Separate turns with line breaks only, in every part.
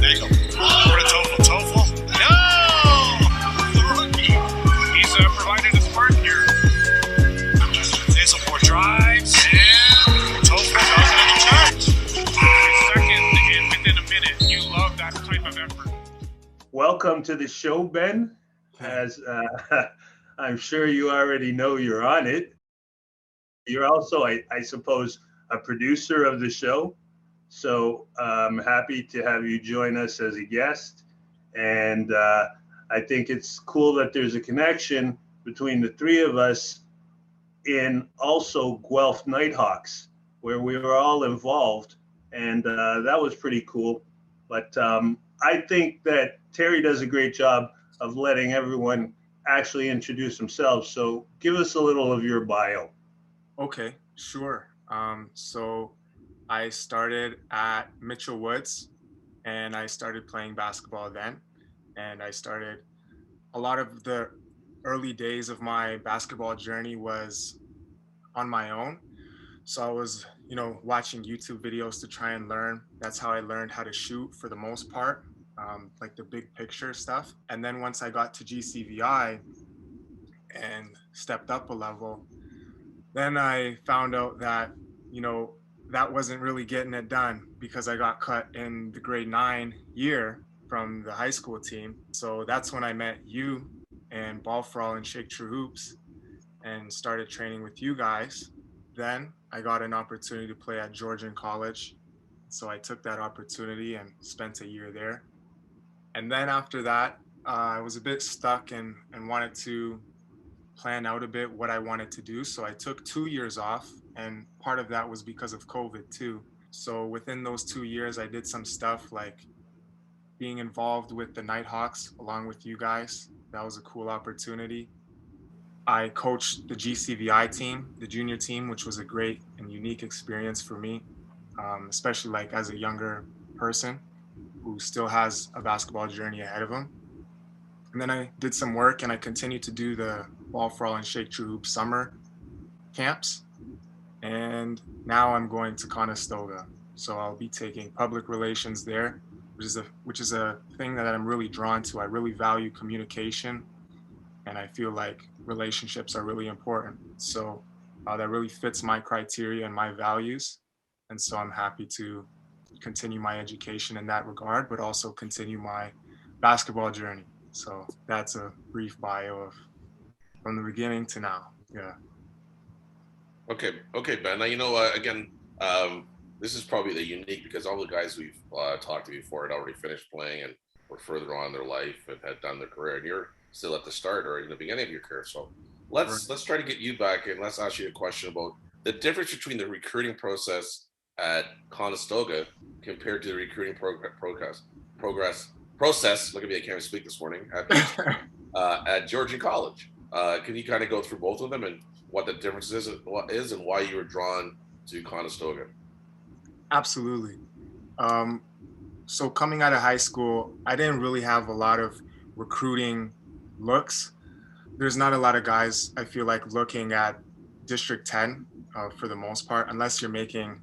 Jacob. Over to Tofil. Tofil? No! The rookie. He's provided his work here. Hazelport drives, and Tofil does it in charge. Second, and within a minute. You love that type of effort.
Welcome to the show, Ben. As I'm sure you already know, you're on it. You're also, I suppose, a producer of the show. So I'm happy to have you join us as a guest. And I think it's cool that there's a connection between the three of us in also Guelph Nighthawks, where we were all involved. And that was pretty cool. But I think that Terry does a great job of letting everyone actually introduce themselves. So give us a little of your bio.
Okay, sure. So I started at Mitchell Woods and I started playing basketball then. And I started a lot of the early days of my basketball journey was on my own. So I was, watching YouTube videos to try and learn. That's how I learned how to shoot for the most part, like the big picture stuff. And then once I got to G.C.V.I. and stepped up a level, then I found out that, that wasn't really getting it done because I got cut in the grade 9 year from the high school team. So that's when I met you and Ball4All and STH and started training with you guys. Then I got an opportunity to play at Georgian College. So I took that opportunity and spent a year there. And then after that, I was a bit stuck and wanted to plan out a bit what I wanted to do. So I took 2 years off, and part of that was because of COVID too. So within those 2 years, I did some stuff like being involved with the Nighthawks along with you guys. That was a cool opportunity. I coached the G.C.V.I. team, the junior team, which was a great and unique experience for me, especially like as a younger person who still has a basketball journey ahead of him. And then I did some work and I continued to do the Ball4All and STH summer camps. And now I'm going to Conestoga. So I'll be taking public relations there, which is a thing that I'm really drawn to. I really value communication and I feel like relationships are really important. So that really fits my criteria and my values. And so I'm happy to continue my education in that regard, but also continue my basketball journey. So that's a brief bio of from the beginning to now. Yeah.
Okay, Ben. Now, again, this is probably the unique because all the guys we've talked to before had already finished playing and were further on in their life and had done their career, and you're still at the start or in the beginning of your career. So let's try to get you back and let's ask you a question about the difference between the recruiting process at Conestoga compared to the recruiting process. Look at me, I can't even speak this morning at Georgian College. Can you kind of go through both of them and what the difference is and why you were drawn to Conestoga?
Absolutely. So coming out of high school, I didn't really have a lot of recruiting looks. There's not a lot of guys, I feel like, looking at District 10 for the most part, unless you're making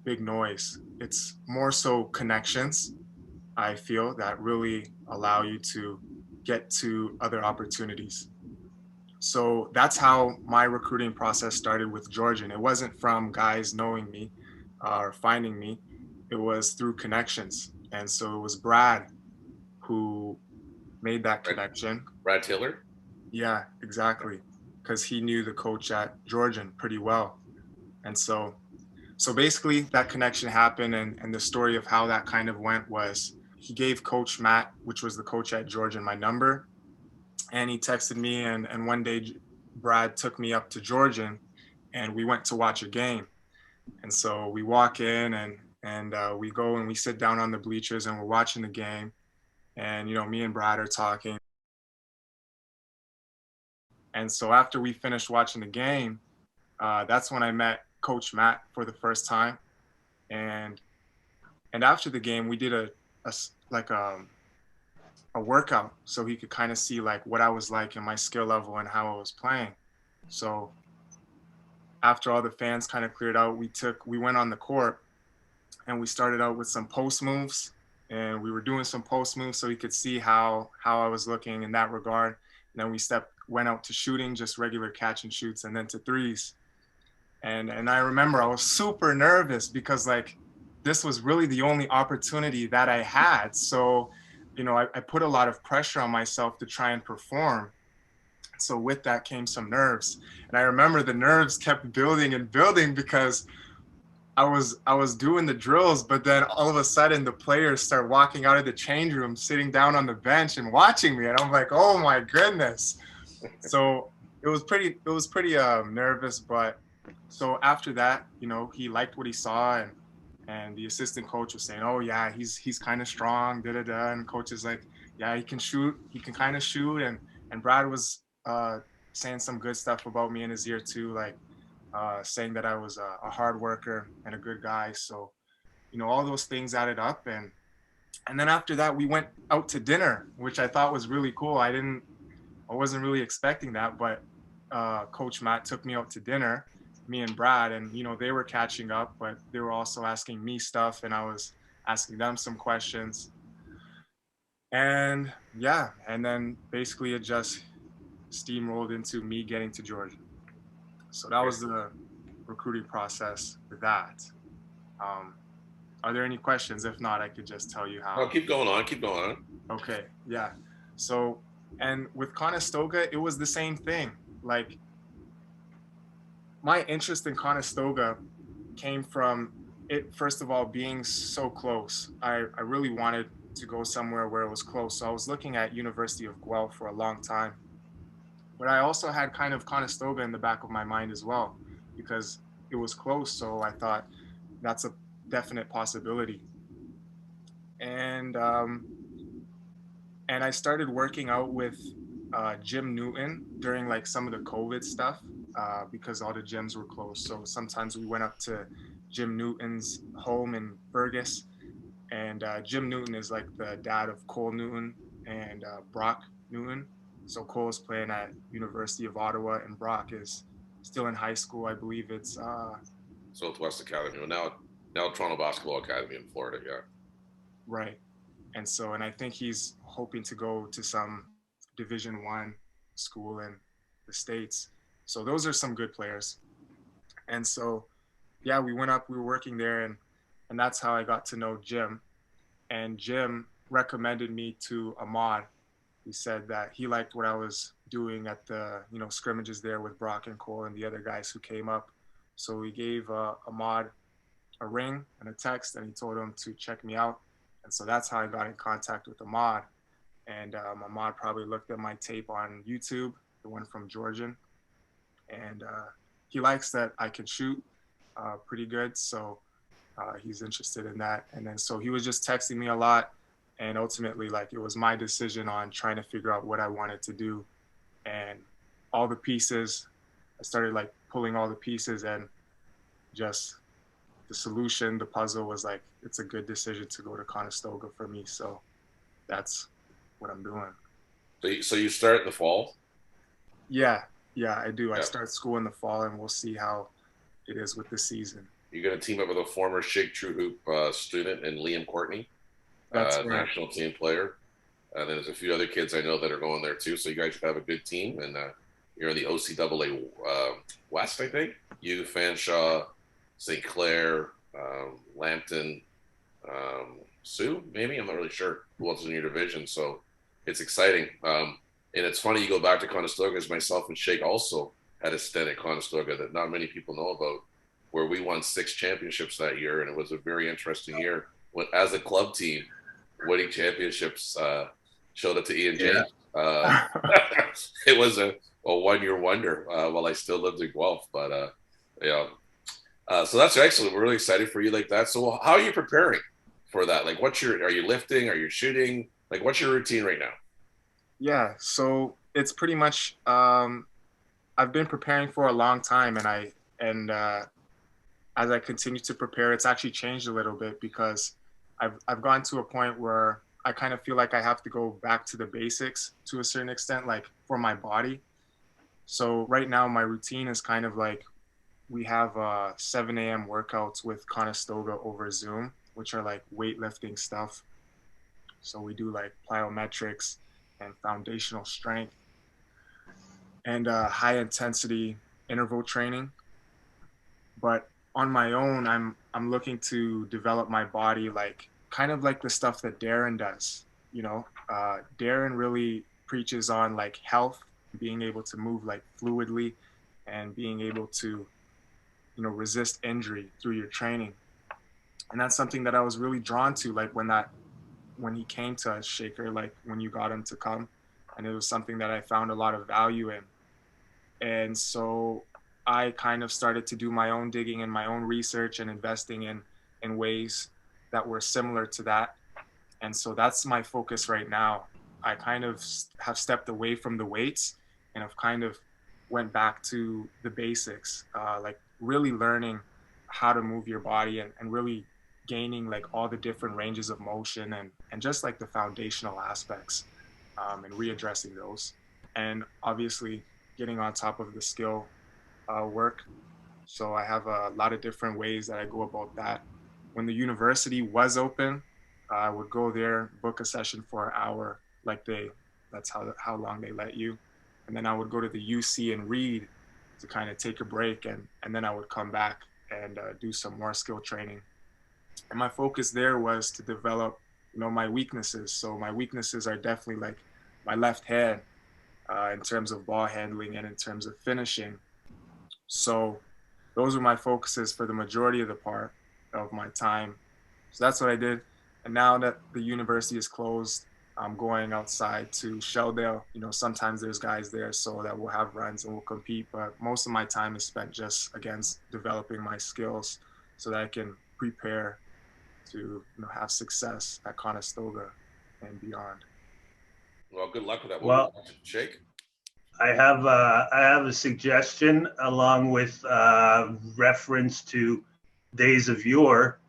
big noise. It's more so connections, I feel, that really allow you to get to other opportunities. So that's how my recruiting process started with Georgian. It wasn't from guys knowing me or finding me. It was through connections. And so it was Brad who made that connection.
Brad Taylor?
Yeah, exactly. Because he knew the coach at Georgian pretty well. And so basically that connection happened, and the story of how that kind of went was he gave Coach Matt, which was the coach at Georgian, my number. And he texted me, and one day Brad took me up to Georgian and we went to watch a game. And so we walk in and we go and we sit down on the bleachers and we're watching the game. And, me and Brad are talking. And so after we finished watching the game, that's when I met Coach Matt for the first time. And after the game, we did a workout so he could kind of see like what I was like and my skill level and how I was playing. So after all the fans kind of cleared out, we went on the court and we started out with some post moves and we were doing some post moves so he could see how I was looking in that regard. And then we went out to shooting, just regular catch and shoots, and then to threes. And I remember I was super nervous because like this was really the only opportunity that I had. So, you know, I put a lot of pressure on myself to try and perform. So with that came some nerves. And I remember the nerves kept building and building because I was doing the drills, but then all of a sudden the players start walking out of the change room, sitting down on the bench and watching me. And I'm like, oh my goodness. So it was pretty nervous, but so after that, you know, he liked what he saw, and the assistant coach was saying, oh yeah, he's kind of strong, da da da. And coach is like, yeah, he can shoot, he can kind of shoot. And Brad was saying some good stuff about me in his ear too, like saying that I was a hard worker and a good guy. So, you know, all those things added up. And then after that, we went out to dinner, which I thought was really cool. I wasn't really expecting that, but Coach Matt took me out to dinner, me and Brad, and, you know, they were catching up, but they were also asking me stuff, and I was asking them some questions. And yeah, and then basically it just steamrolled into me getting to Georgia. So that was the recruiting process for that. Are there any questions? If not, I could just tell you how.
Oh, keep going on. Keep going on.
Okay, yeah. So, and with Conestoga, it was the same thing. Like, my interest in Conestoga came from it, first of all, being so close. I really wanted to go somewhere where it was close. So I was looking at University of Guelph for a long time. But I also had kind of Conestoga in the back of my mind as well, because it was close. So I thought that's a definite possibility. And I started working out with Jim Newton during like some of the COVID stuff because all the gyms were closed. So sometimes we went up to Jim Newton's home in Fergus, and Jim Newton is like the dad of Cole Newton and Brock Newton. So Cole's playing at University of Ottawa, and Brock is still in high school. I believe it's
Southwest Academy. Well, now Toronto Basketball Academy in Florida. Yeah.
right. And so, and I think he's hoping to go to some Division I school in the States. So those are some good players. And so, yeah, we went up, we were working there, and that's how I got to know Jim. And Jim recommended me to Ahmad. He said that he liked what I was doing at the, you know, scrimmages there with Brock and Cole and the other guys who came up. So he gave Ahmad a ring and a text, and he told him to check me out. And so that's how I got in contact with Ahmad. And Ahmad probably looked at my tape on YouTube, the one from Georgian. And he likes that I can shoot pretty good. So he's interested in that. And then so he was just texting me a lot. And ultimately, like, it was my decision on trying to figure out what I wanted to do. And all the pieces, I started like pulling all the pieces, and just the solution, the puzzle was like, it's a good decision to go to Conestoga for me. So that's what I'm doing.
So you start in the fall?
Yeah, I do.
Yeah.
I start school in the fall, and we'll see how it is with the season.
You're going to team up with a former Shake True Hoop student and Liam Courtney,
That's right.
national team player. And then there's a few other kids I know that are going there too. So you guys have a good team, and you're in the OCAA West, I think. You, Fanshawe, St. Clair, Lambton, Sioux, maybe? I'm not really sure who else is in your division. So it's exciting. And it's funny, you go back to Conestoga, as myself and Shake also had a stint at Conestoga that not many people know about, where we won 6 championships that year. And it was a very interesting year. As a club team, winning championships, showed up to Ian James. It was a 1-year wonder while I still lived in Guelph. But, yeah. So that's excellent. We're really excited for you like that. So how are you preparing for that? Like, are you lifting? Are you shooting? Like, what's your routine right now?
Yeah, so it's pretty much, I've been preparing for a long time, and as I continue to prepare, it's actually changed a little bit, because I've gone to a point where I kind of feel like I have to go back to the basics to a certain extent, like for my body. So right now my routine is kind of like, we have 7 a.m. workouts with Conestoga over Zoom, which are like weightlifting stuff. So we do like plyometrics and foundational strength and high intensity interval training. But on my own, I'm looking to develop my body like kind of like the stuff that Darren does. You know, Darren really preaches on like health, being able to move like fluidly, and being able to, you know, resist injury through your training. And that's something that I was really drawn to, like when he came to us, Shaker, like when you got him to come, and it was something that I found a lot of value in. And so I kind of started to do my own digging and my own research and investing in ways that were similar to that. And so that's my focus right now. I kind of have stepped away from the weights and have kind of went back to the basics, like really learning how to move your body and really gaining like all the different ranges of motion and just like the foundational aspects, and readdressing those. And obviously getting on top of the skill work. So I have a lot of different ways that I go about that. When the university was open, I would go there, book a session for an hour, like that's how long they let you. And then I would go to the UC and read to kind of take a break. And then I would come back and do some more skill training. And my focus there was to develop, you know, my weaknesses. So my weaknesses are definitely like my left hand, in terms of ball handling and in terms of finishing. So those were my focuses for the majority of the part of my time. So that's what I did. And now that the university is closed, I'm going outside to Shelldale. You know, sometimes there's guys there so that we'll have runs and we'll compete. But most of my time is spent just, again, developing my skills so that I can prepare to, you know, have success at Conestoga and beyond.
Well, good luck with that.
Well,
Shake.
I have a suggestion along with reference to days of yore.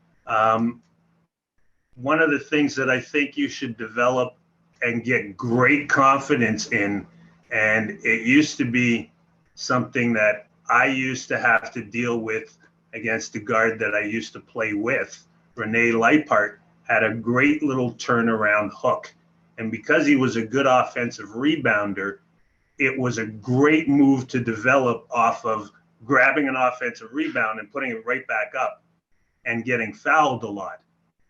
One of the things that I think you should develop and get great confidence in, and it used to be something that I used to have to deal with against the guard that I used to play with, Rene Leipart, had a great little turnaround hook. And because he was a good offensive rebounder, it was a great move to develop off of grabbing an offensive rebound and putting it right back up and getting fouled a lot.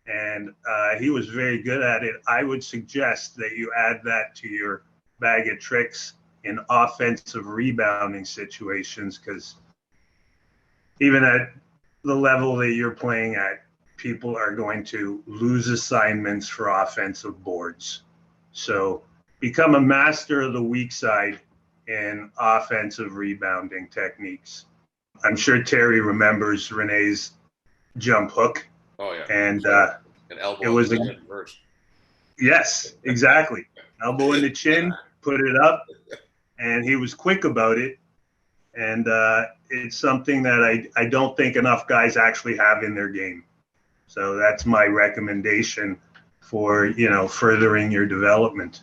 And he was very good at it. I would suggest that you add that to your bag of tricks in offensive rebounding situations, because even at the level that you're playing at, people are going to lose assignments for offensive boards. So become a master of the weak side in offensive rebounding techniques. I'm sure Terry remembers Renee's jump hook.
Oh yeah.
And
elbow
it was
first.
Yes, exactly. Elbow in the chin, put it up, and he was quick about it. And it's something that I don't think enough guys actually have in their game. So that's my recommendation for, you know, furthering your development.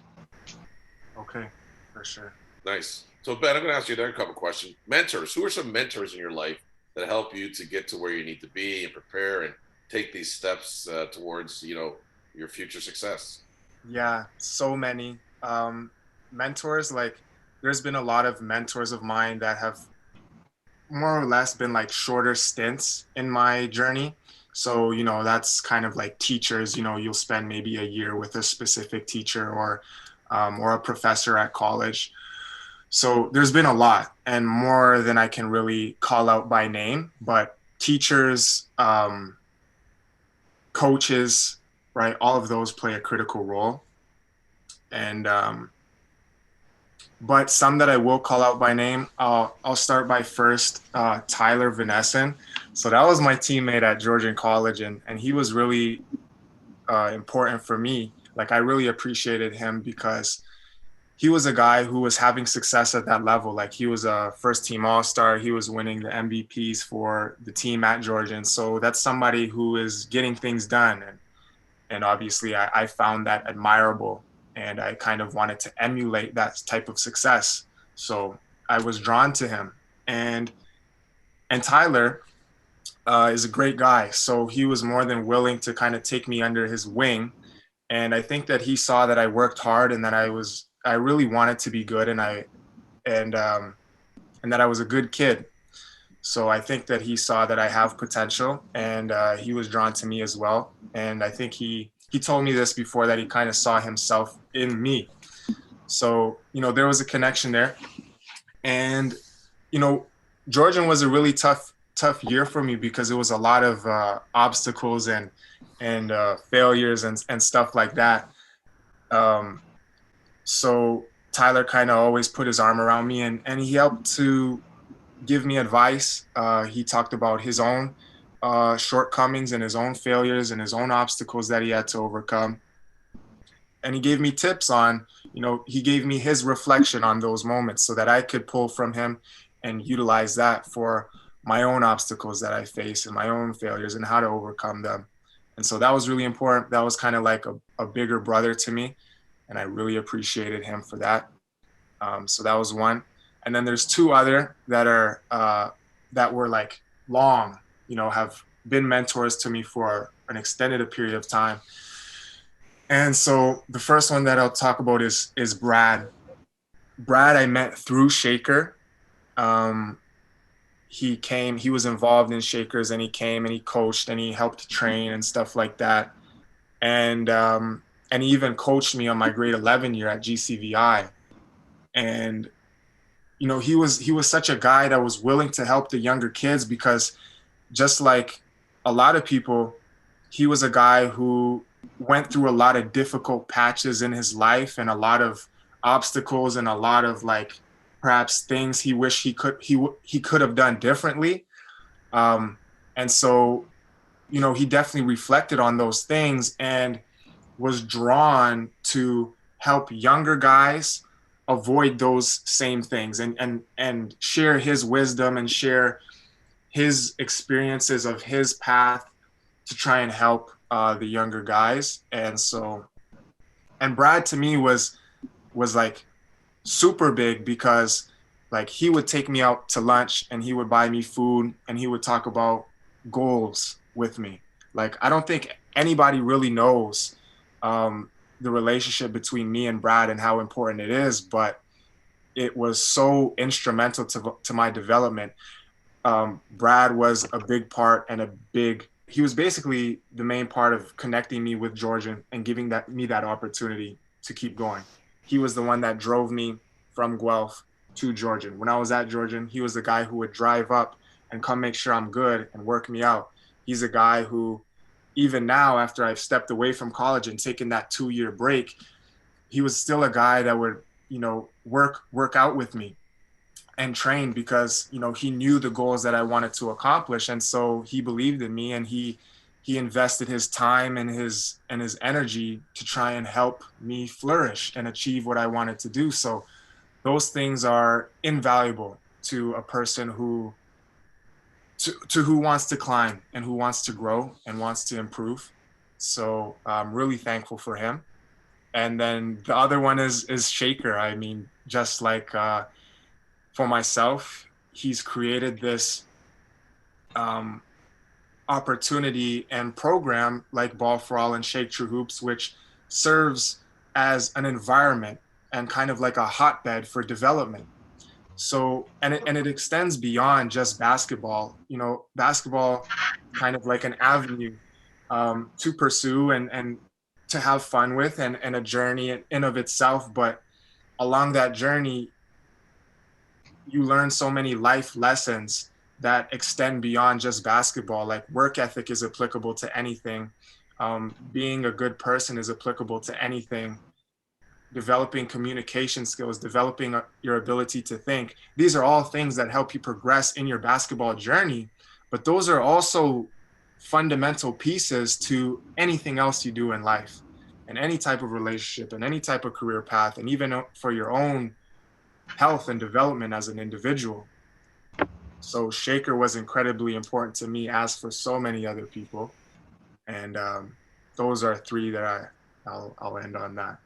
Okay, for sure.
Nice. So Ben, I'm going to ask you another couple questions. Mentors. Who are some mentors in your life that help you to get to where you need to be and prepare and take these steps towards, you know, your future success?
Yeah, so many mentors. Like, there's been a lot of mentors of mine that have more or less been like shorter stints in my journey. So, you know, that's kind of like teachers. You know, you'll spend maybe a year with a specific teacher or a professor at college. So there's been a lot, and more than I can really call out by name, but teachers, coaches, right? All of those play a critical role. And, but some that I will call out by name, I'll start by first, Tyler Vanesson. So that was my teammate at Georgian College, and he was really important for me. Like, I really appreciated him because he was a guy who was having success at that level. Like, he was a first team all-star. He was winning the M.V.Ps for the team at Georgian. So that's somebody who is getting things done. And obviously I found that admirable, and I kind of wanted to emulate that type of success. So I was drawn to him. And Tyler is a great guy. So he was more than willing to kind of take me under his wing And I think that he saw that I worked hard and that I really wanted to be good, and and that I was a good kid. So I think that he saw that I have potential, and he was drawn to me as well. And I think he told me this before, that he kind of saw himself in me. So, there was a connection there. And, Georgian was a really tough year for me, because it was a lot of obstacles and failures and stuff like that. So Tyler kind of always put his arm around me, and he helped to give me advice. He talked about his own shortcomings and his own failures and his own obstacles that he had to overcome. And he gave me tips on, he gave me his reflection on those moments so that I could pull from him and utilize that for my own obstacles that I face and my own failures and how to overcome them. And so that was really important. That was kind of like a bigger brother to me. And I really appreciated him for that. So that was one. And then there's two other that are that were like long, have been mentors to me for an extended period of time. And so the first one that I'll talk about is Brad. Brad I met through Shaker. He was involved in Shakers, and he came and he coached and he helped train and stuff like that. And he even coached me on my grade 11 year at G.C.V.I. And he was such a guy that was willing to help the younger kids, because just like a lot of people, he was a guy who went through a lot of difficult patches in his life and a lot of obstacles and a lot of like perhaps things he wished he could have done differently. And so, he definitely reflected on those things and was drawn to help younger guys avoid those same things and share his wisdom and share his experiences of his path to try and help the younger guys. And so, and Brad to me was like super big, because like he would take me out to lunch and he would buy me food and he would talk about goals with me. Like, I don't think anybody really knows the relationship between me and Brad and how important it is, but it was so instrumental to my development. Brad was a big part and he was basically the main part of connecting me with Georgian and giving me that opportunity to keep going. He was the one that drove me from Guelph to Georgian. When I was at Georgian, he was the guy who would drive up and come make sure I'm good and work me out. He's a guy who, even now, after I've stepped away from college and taken that 2-year break, he was still a guy that would, work out with me and train, because, he knew the goals that I wanted to accomplish. And so he believed in me, and he invested his time and his energy to try and help me flourish and achieve what I wanted to do. So those things are invaluable to a person who wants to climb and who wants to grow and wants to improve. So I'm really thankful for him. And then the other one is Shaker. I mean, just like for myself, he's created this opportunity and program like Ball4All and Shake True Hoops, which serves as an environment and kind of like a hotbed for development. So, and it extends beyond just basketball. Basketball kind of like an avenue to pursue and to have fun with, and a journey in of itself. But along that journey, you learn so many life lessons that extend beyond just basketball. Like work ethic is applicable to anything. Being a good person is applicable to anything. Developing communication skills, developing your ability to think. These are all things that help you progress in your basketball journey, but those are also fundamental pieces to anything else you do in life, and any type of relationship and any type of career path, and even for your own health and development as an individual. So Shaker was incredibly important to me, as for so many other people. And those are three that I'll end on that.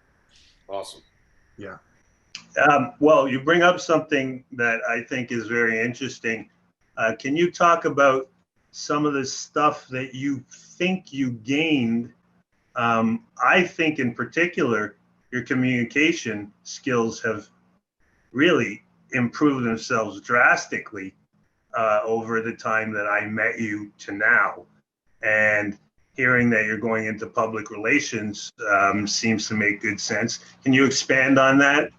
Awesome.
Yeah.
Well, you bring up something that I think is very interesting. Can you talk about some of the stuff that you think you gained I think in particular, your communication skills have really improved themselves drastically over the time that I met you to now. And hearing that you're going into public relations seems to make good sense. Can you expand on that?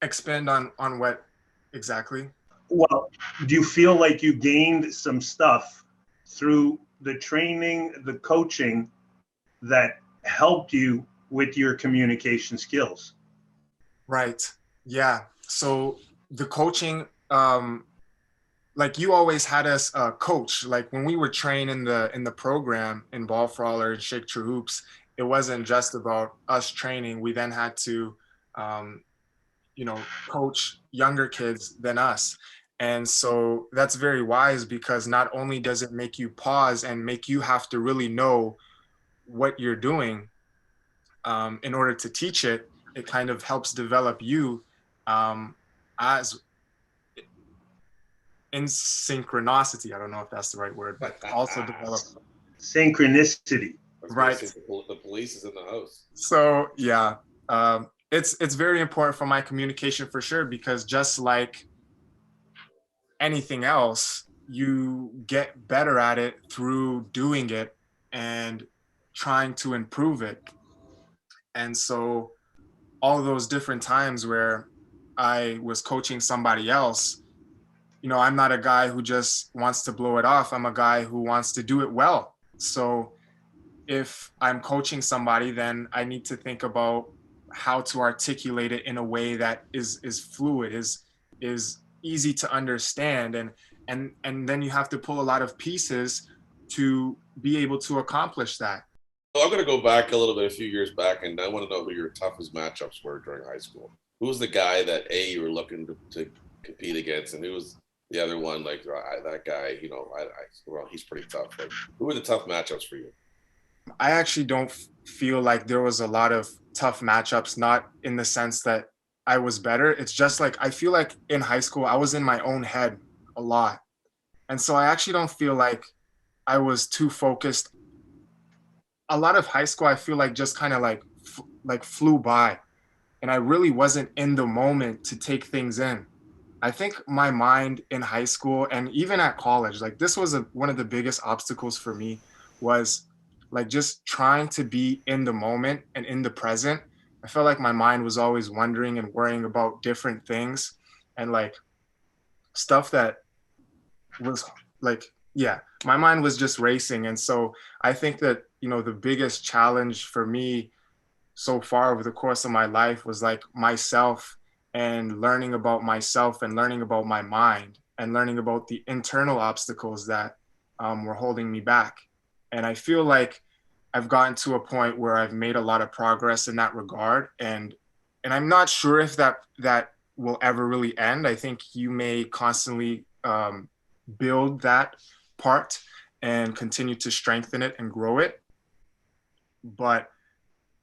Expand on what exactly?
Well, do you feel like you gained some stuff through the training, the coaching that helped you with your communication skills?
Right. Yeah. So the coaching, like you always had us coach. Like when we were trained in the program in Ball4All and STH, it wasn't just about us training. We then had to, coach younger kids than us. And so that's very wise, because not only does it make you pause and make you have to really know what you're doing in order to teach it, it kind of helps develop you as in synchronicity. I don't know if that's the right word, but also develop
synchronicity.
Right.
The police is in the house.
So yeah, it's very important for my communication for sure, because just like anything else, you get better at it through doing it and trying to improve it. And so all those different times where I was coaching somebody else, I'm not a guy who just wants to blow it off. I'm a guy who wants to do it well. So if I'm coaching somebody, then I need to think about how to articulate it in a way that is fluid, is easy to understand, and then you have to pull a lot of pieces to be able to accomplish that.
So I'm going to go back a little bit, a few years back, and I want to know who your toughest matchups were during high school. Who was the guy that you were looking to compete against, and who was the other one? Like that guy, well, he's pretty tough. Like, who were the tough matchups for you?
I actually don't feel like there was a lot of tough matchups, not in the sense that I was better. It's just like, I feel like in high school, I was in my own head a lot. And so I actually don't feel like I was too focused. A lot of high school, I feel like just kind of like flew by, and I really wasn't in the moment to take things in. I think my mind in high school and even at college, like this was one of the biggest obstacles for me, was like just trying to be in the moment and in the present. I felt like my mind was always wondering and worrying about different things, and like stuff that was like, yeah, my mind was just racing. And so I think that, the biggest challenge for me so far over the course of my life was like myself, and learning about myself and learning about my mind and learning about the internal obstacles that were holding me back. And I feel like I've gotten to a point where I've made a lot of progress in that regard. And I'm not sure if that will ever really end. I think you may constantly build that part and continue to strengthen it and grow it. But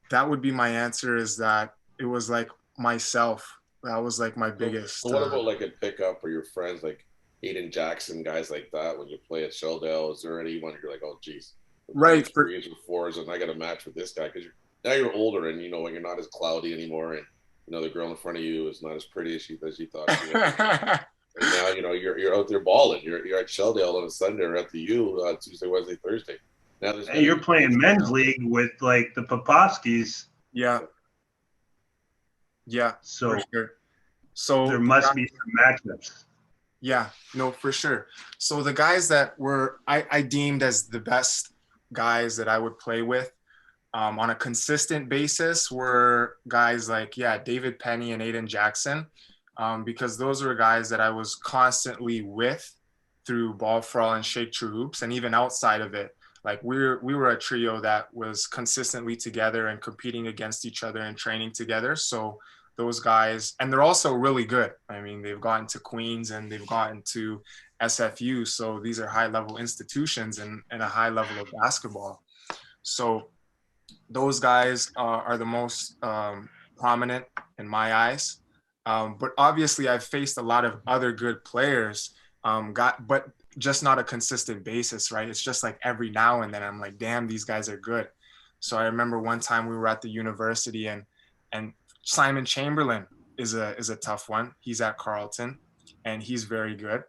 that would be my answer, is that it was like myself. That was like my biggest.
So what about like a pickup or your friends like Aiden Jackson, guys like that, when you play at Shelldale? Is there anyone you're like, oh geez,
right,
threes or fours, and I got a match with this guy? Because now you're older, and when you're not as cloudy anymore, and the girl in front of you is not as pretty as she thought she was. And now you're out there balling. You're at Shelldale on a Sunday, or at the U Tuesday, Wednesday, Thursday. Now
and you're playing men's league with like the Popovskis.
Yeah.
So
for sure. So
there must be some matchups.
Yeah, no, for sure. So the guys that I deemed as the best guys that I would play with on a consistent basis were guys like, David Penny and Aiden Jackson, because those were guys that I was constantly with through Ball4All and STH, and even outside of it. Like we were a trio that was consistently together and competing against each other and training together. So those guys, and they're also really good. I mean, they've gotten to Queens and they've gotten to SFU. So these are high level institutions and a high level of basketball. So those guys are the most prominent in my eyes. But obviously I've faced a lot of other good players, but just not a consistent basis, right? It's just like every now and then I'm like, damn, these guys are good. So I remember one time we were at the university, and Simon Chamberlain is a tough one. He's at Carleton, and he's very good.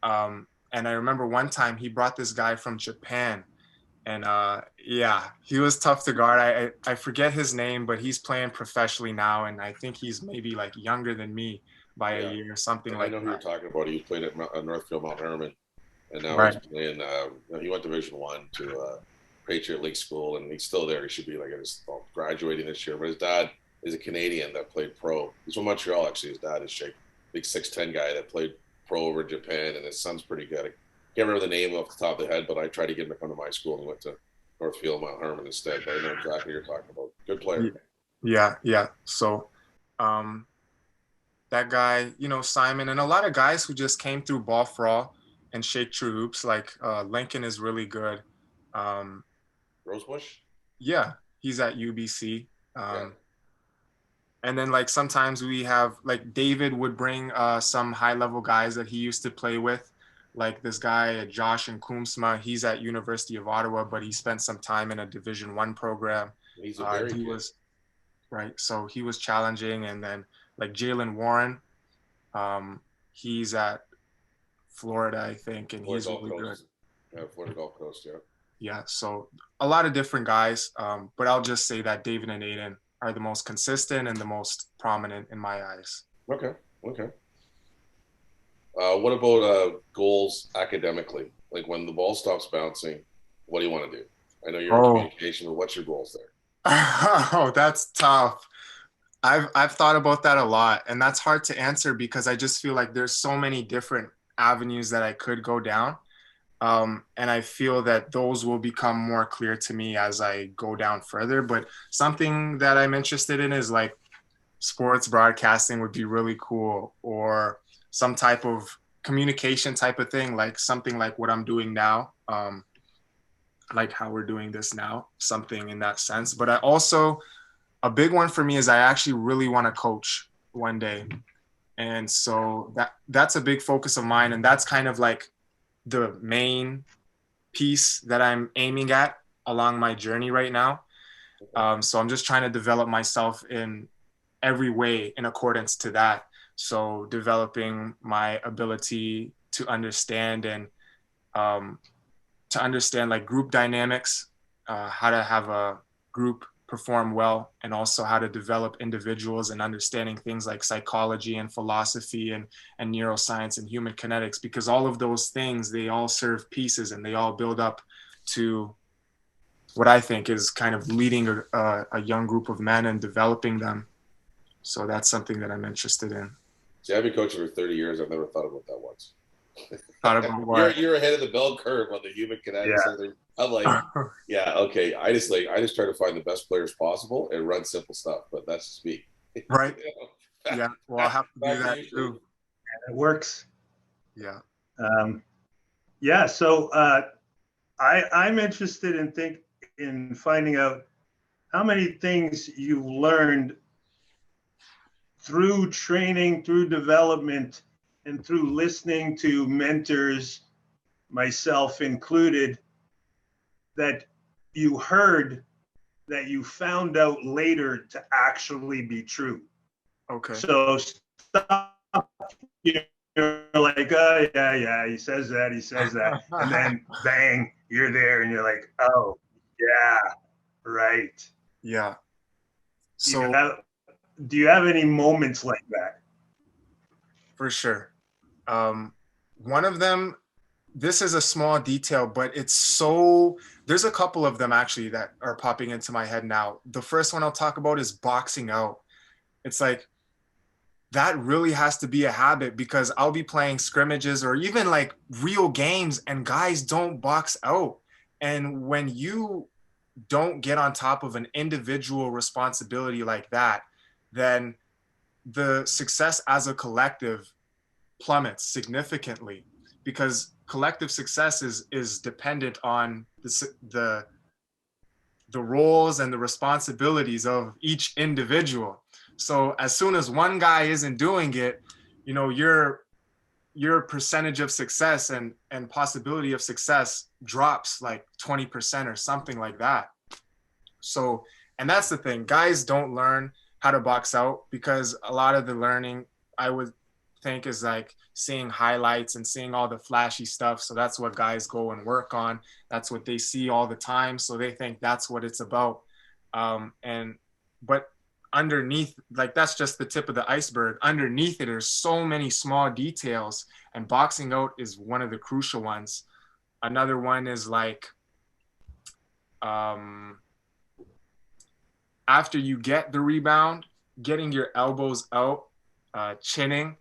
And I remember one time he brought this guy from Japan, and yeah, he was tough to guard. I forget his name, but he's playing professionally now, and I think he's maybe like younger than me by a year or something
I
like
know who you're talking about. He was playing at Northfield Mount Herman, and now
Right.
he's playing. He went Division One to Patriot League School, and he's still there. He should be like graduating this year. But his dad is a Canadian that played pro. He's from Montreal, actually. His dad is Shaker, big 6'10" guy that played pro over in Japan, and his son's pretty good. I can't remember the name off the top of the head, but I tried to get him to come to my school, and he went to Northfield Mount Herman instead. But I know exactly what you're talking about. Good player.
Yeah. So, that guy, Simon, and a lot of guys who just came through Ball4All and Shake True Hoops, like Lincoln is really good.
Rosebush?
Yeah, he's at UBC.
Yeah.
And then like sometimes we have like David would bring some high level guys that he used to play with, like this guy Josh and Kumsma. He's at University of Ottawa, but he spent some time in a Division I program.
He's a very
he
kid.
was right, so he was challenging. And then like Jalen Warren, he's at Florida, I think, and
Florida
he's really good.
Yeah, Florida Gulf Coast, yeah.
Yeah, so a lot of different guys, but I'll just say that David and Aiden are the most consistent and the most prominent in my eyes.
Okay. What about goals academically? Like when the ball stops bouncing, what do you want to do? I know you're in communication, but what's your goals there?
Oh, that's tough. I've thought about that a lot, and that's hard to answer because I just feel like there's so many different avenues that I could go down. And I feel that those will become more clear to me as I go down further. But something that I'm interested in is like sports broadcasting would be really cool, or some type of communication type of thing, like something like what I'm doing now, like how we're doing this now, something in that sense. But I also, a big one for me is I actually really want to coach one day. And so that's a big focus of mine. And that's kind of like the main piece that I'm aiming at along my journey right now. So I'm just trying to develop myself in every way in accordance to that. So developing my ability to understand and to understand like group dynamics, how to have a group perform well, and also how to develop individuals and understanding things like psychology and philosophy and neuroscience and human kinetics, because all of those things, they all serve pieces and they all build up to what I think is kind of leading a young group of men and developing them. So that's something that I'm interested in.
See, I've been coaching for 30 years. I've never thought about that once.
Thought about what?
You're ahead of the bell curve on the human kinetics.
Yeah.
I'm like, yeah, okay. I just try to find the best players possible and run simple stuff, but that's just me.
Right. Yeah. Well, I'll have to do that too.
It works.
Yeah.
Yeah. So I'm interested in finding out how many things you've learned through training, through development, and through listening to mentors, myself included, that you heard that you found out later to actually be true.
Okay.
So stop, you're like, oh yeah, he says that. And then bang, you're there and you're like, oh yeah, right.
Yeah. So
do you have any moments like that?
For sure. One of them, this is a small detail, but there's a couple of them actually that are popping into my head now. The first one I'll talk about is boxing out. It's like, that really has to be a habit, because I'll be playing scrimmages or even like real games and guys don't box out. And when you don't get on top of an individual responsibility like that, then the success as a collective plummets significantly, because collective success is dependent on the roles and the responsibilities of each individual. So as soon as one guy isn't doing it, your percentage of success and possibility of success drops like 20% or something like that. So, and that's the thing, guys don't learn how to box out because a lot of the learning I would think is like seeing highlights and seeing all the flashy stuff. So that's what guys go and work on. That's what they see all the time. So they think that's what it's about. But underneath, like, that's just the tip of the iceberg. Underneath it, there's so many small details, and boxing out is one of the crucial ones. Another one is like, after you get the rebound, getting your elbows out, chinning.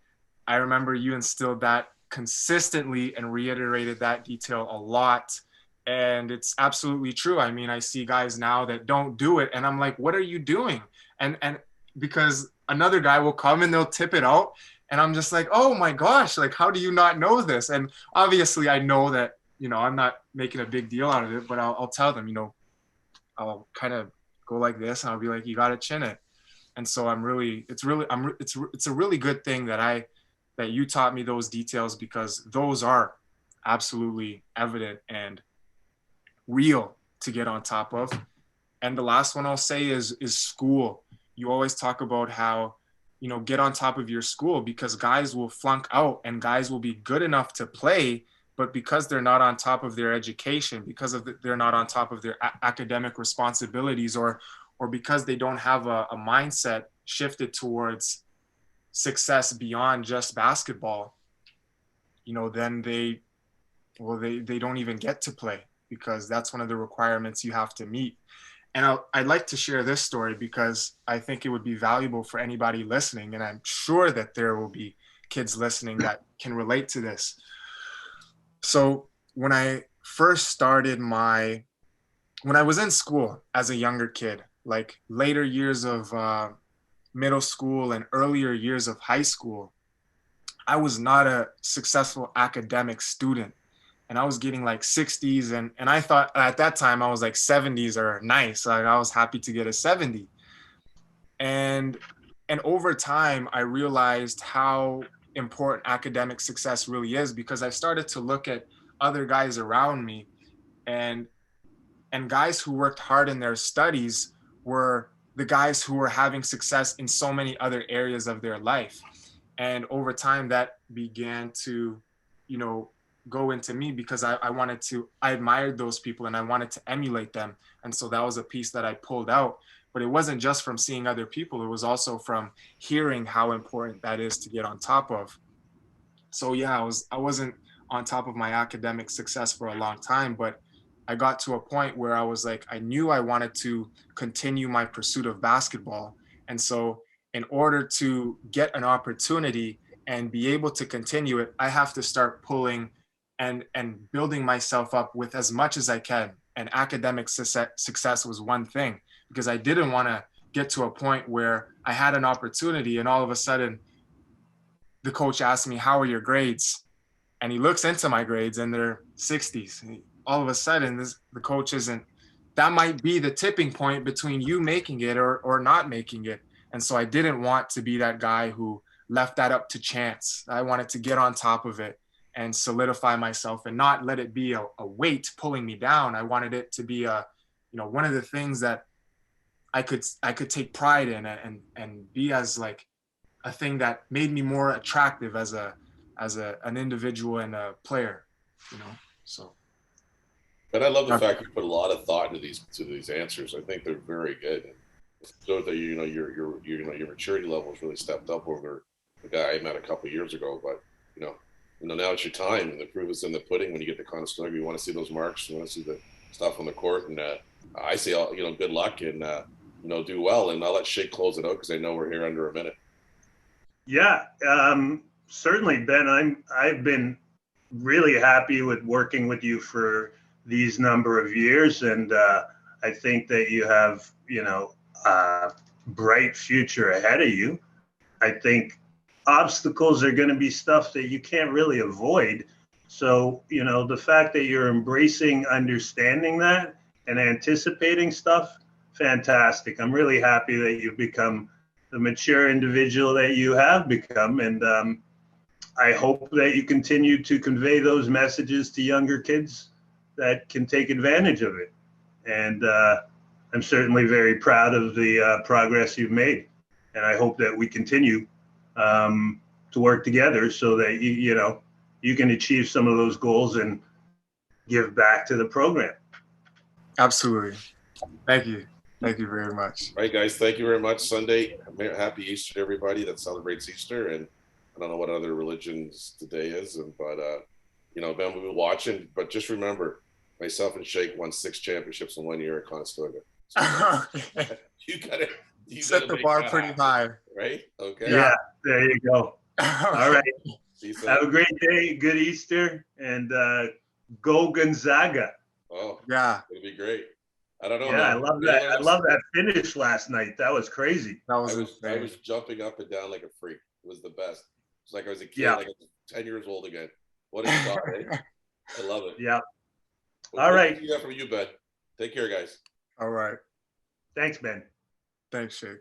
I remember you instilled that consistently and reiterated that detail a lot. And it's absolutely true. I mean, I see guys now that don't do it, and I'm like, what are you doing? And because another guy will come and they'll tip it out, and I'm just like, oh my gosh, like, how do you not know this? And obviously I know that, you know, I'm not making a big deal out of it, but I'll tell them, you know, I'll kind of go like this, and I'll be like, you got to chin it. And so it's a really good thing that you taught me those details, because those are absolutely evident and real to get on top of. And the last one I'll say is school. You always talk about how, you know, get on top of your school, because guys will flunk out and guys will be good enough to play, but because they're not on top of their education, because they're not on top of their academic responsibilities, or because they don't have a mindset shifted towards success beyond just basketball, you know, then they don't even get to play, because that's one of the requirements you have to meet. And I'd like to share this story because I think it would be valuable for anybody listening. And I'm sure that there will be kids listening that can relate to this. So when I first started when I was in school as a younger kid, like later years of middle school and earlier years of high school, I was not a successful academic student. And I was getting like 60s. And I thought at that time, I was like 70s are nice. Like, I was happy to get a 70. And over time, I realized how important academic success really is, because I started to look at other guys around me, and guys who worked hard in their studies were the guys who were having success in so many other areas of their life. And over time, that began to, you know, go into me, because I admired those people and I wanted to emulate them. And so that was a piece that I pulled out. But it wasn't just from seeing other people, it was also from hearing how important that is to get on top of. So yeah, I wasn't on top of my academic success for a long time, but I got to a point where I was like, I knew I wanted to continue my pursuit of basketball. And so in order to get an opportunity and be able to continue it, I have to start pulling and building myself up with as much as I can. And academic success was one thing, because I didn't want to get to a point where I had an opportunity and all of a sudden the coach asked me, how are your grades? And he looks into my grades and they're 60s. All of a sudden the coach isn't, that might be the tipping point between you making it or not making it. And so I didn't want to be that guy who left that up to chance. I wanted to get on top of it and solidify myself and not let it be a weight pulling me down. I wanted it to be one of the things that I could take pride in and be as like a thing that made me more attractive as an individual and a player, you know. So.
But I love the fact you put a lot of thought into these answers. I think they're very good. So that your maturity level has really stepped up over the guy I met a couple of years ago. But now it's your time, and the proof is in the pudding. When you get to Conestoga, you want to see those marks, you want to see the stuff on the court, and I say, good luck and do well. And I'll let Shake close it out because I know we're here under a minute.
Yeah, certainly, Ben. I've been really happy with working with you for these number of years, and I think that you have a bright future ahead of you. I think obstacles are going to be stuff that you can't really avoid. So, the fact that you're embracing understanding that and anticipating stuff, fantastic. I'm really happy that you've become the mature individual that you have become. And I hope that you continue to convey those messages to younger kids that can take advantage of it. And I'm certainly very proud of the progress you've made, and I hope that we continue to work together so that you can achieve some of those goals and give back to the program.
Absolutely. Thank you. Thank you very much.
All right, guys. Thank you very much. Sunday. Happy Easter to everybody that celebrates Easter. And I don't know what other religions today is, but Ben will be watching. But just remember, myself and Shake won 6 championships in 1 year at Conestoga. So you
set the bar pretty high,
right? Okay.
Yeah, there you go. All right.
See you
Have a great day. Good Easter, and go Gonzaga.
Oh,
yeah,
it'll be great. I don't know.
Yeah,
man.
I love that. I love that finish last night. That was crazy.
That was
I was jumping up and down like a freak. It was the best. It's like I was a kid,
Yeah.
like I was 10 years old again. What a shot, eh? I love it.
Yeah.
Well,
all right.
See that from you, Ben. Take care, guys.
All right.
Thanks, Ben.
Thanks, Shake.